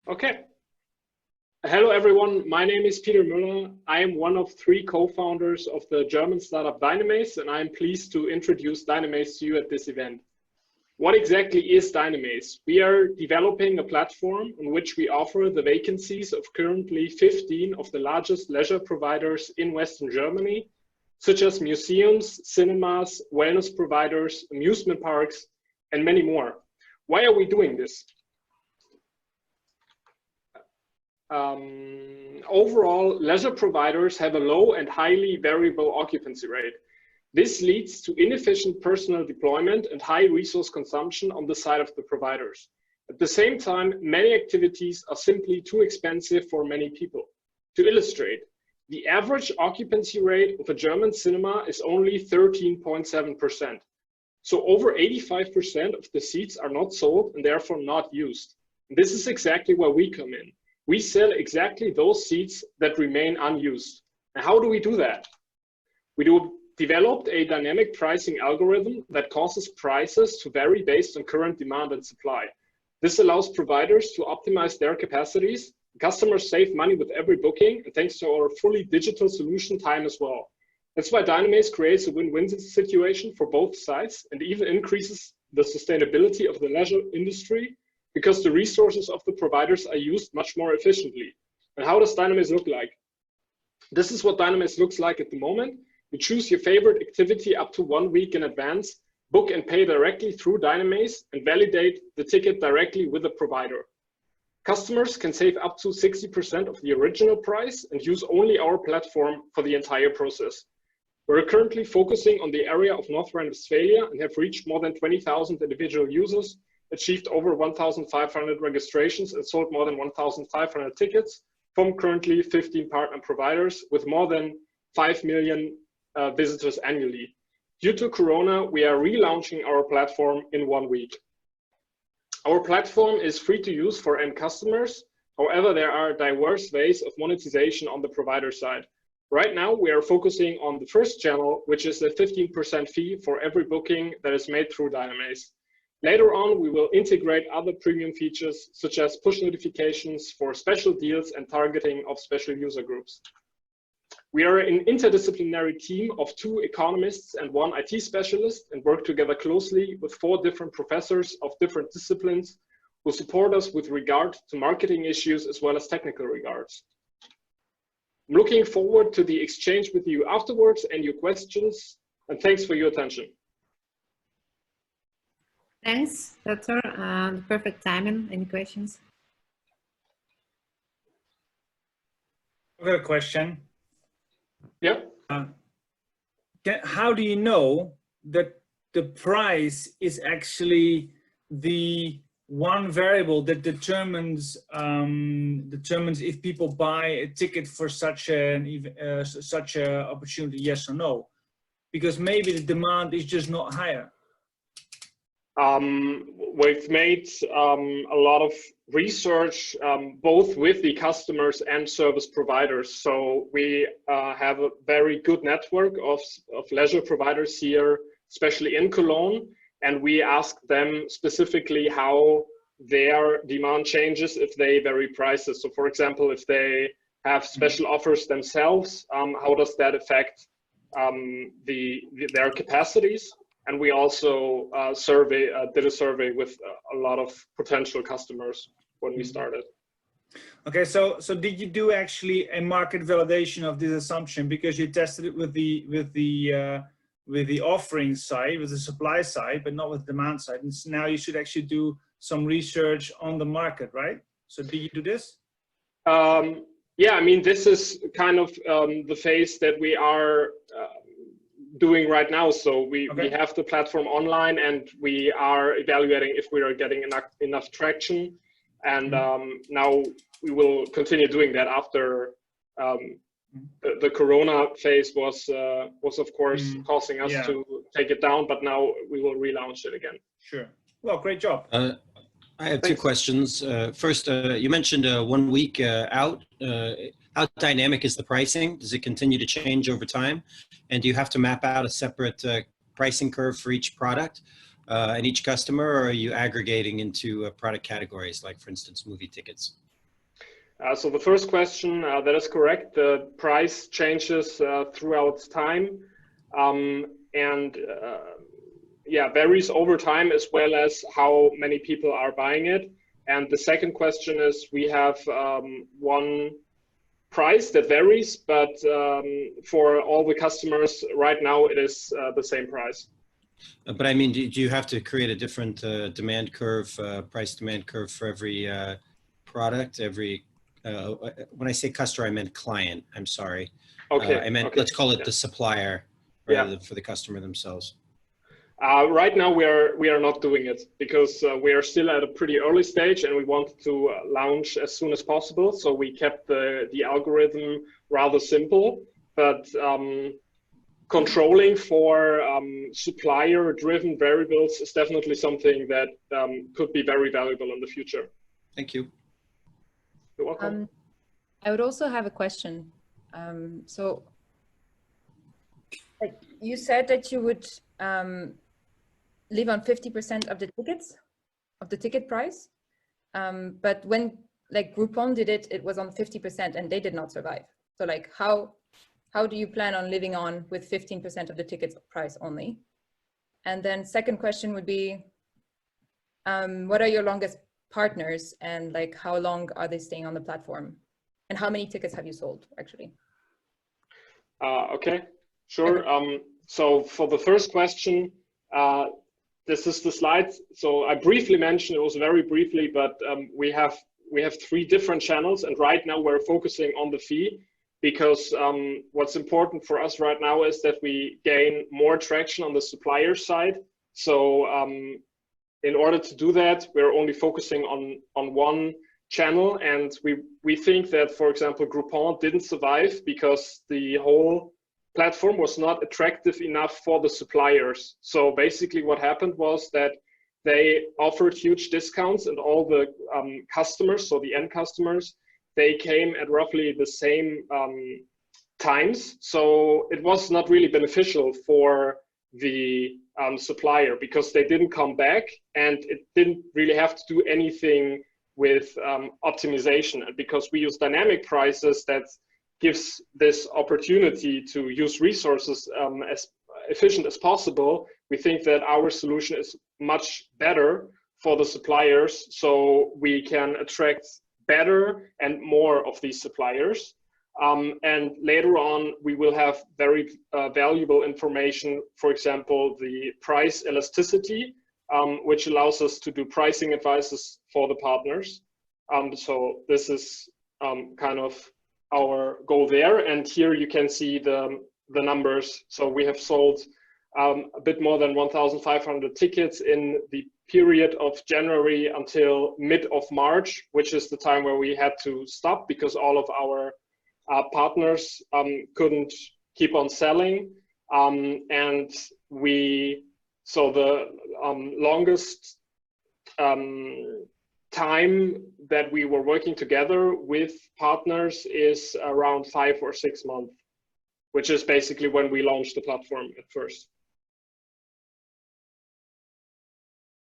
Okay. Hello, everyone. My name is Peter Müller. I am one of 3 co-founders of the German startup Dynamaze, and I am pleased to introduce Dynamaze to you at this event. What exactly is Dynamaze? We are developing a platform on which we offer the vacancies of currently 15 of the largest leisure providers in Western Germany, such as museums, cinemas, wellness providers, amusement parks, and many more. Why are we doing this? Overall, leisure providers have a low and highly variable occupancy rate. This leads to inefficient personal deployment and high resource consumption on the side of the providers. At the same time, many activities are simply too expensive for many people. To illustrate, the average occupancy rate of a German cinema is only 13.7%. So over 85% of the seats are not sold and therefore not used. And this is exactly where we come in. We sell exactly those seats that remain unused. And how do we do that? We developed a dynamic pricing algorithm that causes prices to vary based on current demand and supply. This allows providers to optimize their capacities. Customers save money with every booking, and thanks to our fully digital solution, time as well. That's why Dynamaze creates a win-win situation for both sides and even increases the sustainability of the leisure industry, because the resources of the providers are used much more efficiently. And how does Dynamaze look like? This is what Dynamaze looks like at the moment. You choose your favorite activity up to 1 week in advance, book and pay directly through Dynamaze, and validate the ticket directly with the provider. Customers can save up to 60% of the original price and use only our platform for the entire process. We're currently focusing on the area of North Rhine-Westphalia and have reached more than 20,000 individual users, achieved over 1,500 registrations, and sold more than 1,500 tickets from currently 15 partner providers with more than 5 million visitors annually. Due to Corona, we are relaunching our platform in 1 week. Our platform is free to use for end customers. However, there are diverse ways of monetization on the provider side. Right now, we are focusing on the first channel, which is a 15% fee for every booking that is made through Dynamaze. Later on, we will integrate other premium features, such as push notifications for special deals and targeting of special user groups. We are an interdisciplinary team of 2 economists and 1 IT specialist, and work together closely with 4 different professors of different disciplines who support us with regard to marketing issues as well as technical regards. I'm looking forward to the exchange with you afterwards and your questions, and thanks for your attention. Thanks, Doctor. Perfect timing. Any questions? I've got a question. Yep. How do you know that the price is actually the one variable that determines if people buy a ticket for such a opportunity, yes or no? Because maybe the demand is just not higher. We've made a lot of research, both with the customers and service providers. So we have a very good network of leisure providers here, especially in Cologne. And we ask them specifically how their demand changes if they vary prices. So for example, if they have special offers themselves, how does that affect their capacities? And we also did a survey with a lot of potential customers when we started. Okay, so did you do actually a market validation of this assumption, because you tested it with the offering side, with the supply side, but not with the demand side? And so now you should actually do some research on the market, right? So did you do this? Yeah, I mean, this is kind of the phase that we are doing right now. So we have the platform online, and we are evaluating if we are getting enough traction. And now we will continue doing that after the Corona phase was of course causing us to take it down, but now we will relaunch it again. Sure. Well, great job. I have 2 questions. First, you mentioned 1 week out. How dynamic is the pricing? Does it continue to change over time? And do you have to map out a separate pricing curve for each product and each customer, or are you aggregating into product categories, like, for instance, movie tickets? So the first question, that is correct. The price changes throughout time, and yeah, varies over time, as well as how many people are buying it. And the second question is, we have one price that varies, but for all the customers right now, it is the same price. But I mean, do you have to create a different demand curve, price demand curve for every product, every, when I say customer, I meant client, I'm sorry. Okay. I meant, okay. let's call it Yeah. the supplier rather Yeah. than for the customer themselves. Right now, we are not doing it because we are still at a pretty early stage, and we want to launch as soon as possible. So we kept the algorithm rather simple, but controlling for supplier-driven variables is definitely something that could be very valuable in the future. Thank you. You're welcome. I would also have a question. So, like you said that you would live on 50% of the tickets, of the ticket price. But when like Groupon did it, it was on 50% and they did not survive. So like how do you plan on living on with 15% of the ticket price only? And then second question would be, what are your longest partners and like how long are they staying on the platform? And how many tickets have you sold actually? Okay, sure. So for the first question, this is the slide. So I briefly mentioned, it was very briefly, but we have 3 different channels, and right now we're focusing on the fee because what's important for us right now is that we gain more traction on the supplier side. So in order to do that, we're only focusing on one channel, and we think that, for example, Groupon didn't survive because the whole platform was not attractive enough for the suppliers. So basically what happened was that they offered huge discounts, and all the customers, so the end customers, they came at roughly the same times. So it was not really beneficial for the supplier because they didn't come back, and it didn't really have to do anything with optimization. And because we use dynamic prices, that gives this opportunity to use resources as efficient as possible. We think that our solution is much better for the suppliers, so we can attract better and more of these suppliers. And later on, we will have very valuable information, for example, the price elasticity, which allows us to do pricing advices for the partners. So this is kind of our goal there. And here you can see the numbers. So we have sold a bit more than 1,500 tickets in the period of January until mid of March, which is the time where we had to stop because all of our partners couldn't keep on selling. And so the longest time that we were working together with partners is around 5 or 6 months, which is basically when we launched the platform at first.